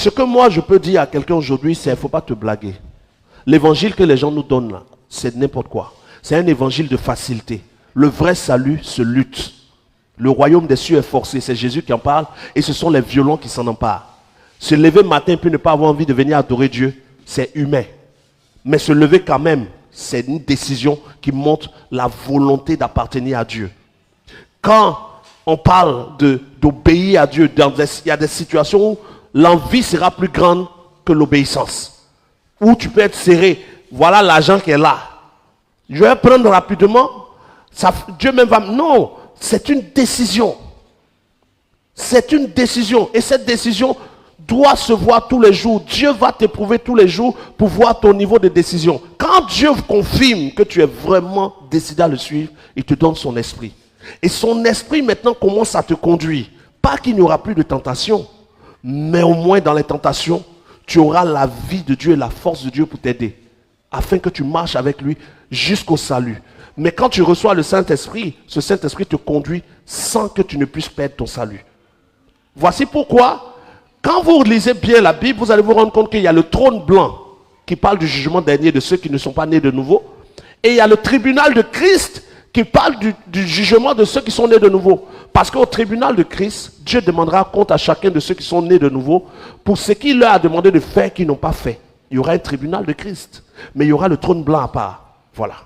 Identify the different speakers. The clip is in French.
Speaker 1: Ce que moi je peux dire à quelqu'un aujourd'hui, c'est qu'il ne faut pas te blaguer. L'évangile que les gens nous donnent là, c'est n'importe quoi. C'est un évangile de facilité. Le vrai salut se lutte. Le royaume des cieux est forcé. C'est Jésus qui en parle. Et ce sont les violents qui s'en emparent. Se lever le matin puis ne pas avoir envie de venir adorer Dieu, c'est humain. Mais se lever quand même, c'est une décision qui montre la volonté d'appartenir à Dieu. Quand on parle d'obéir à Dieu, il y a des situations où l'envie sera plus grande que l'obéissance. Où tu peux être serré. Voilà l'argent qui est là. Je vais prendre rapidement. Dieu même va... Non, c'est une décision. C'est une décision. Et cette décision doit se voir tous les jours. Dieu va t'éprouver tous les jours pour voir ton niveau de décision. Quand Dieu confirme que tu es vraiment décidé à le suivre, il te donne son esprit. Et son esprit maintenant commence à te conduire. Pas qu'il n'y aura plus de tentation, mais au moins dans les tentations, tu auras la vie de Dieu et la force de Dieu pour t'aider, afin que tu marches avec lui jusqu'au salut. Mais quand tu reçois le Saint-Esprit, ce Saint-Esprit te conduit sans que tu ne puisses perdre ton salut. Voici pourquoi, quand vous lisez bien la Bible, vous allez vous rendre compte qu'il y a le trône blanc qui parle du jugement dernier de ceux qui ne sont pas nés de nouveau. Et il y a le tribunal de Christ qui parle du jugement de ceux qui sont nés de nouveau. Parce qu'au tribunal de Christ, Dieu demandera compte à chacun de ceux qui sont nés de nouveau pour ce qu'il leur a demandé de faire qu'ils n'ont pas fait. Il y aura un tribunal de Christ, mais il y aura le trône blanc à part. Voilà.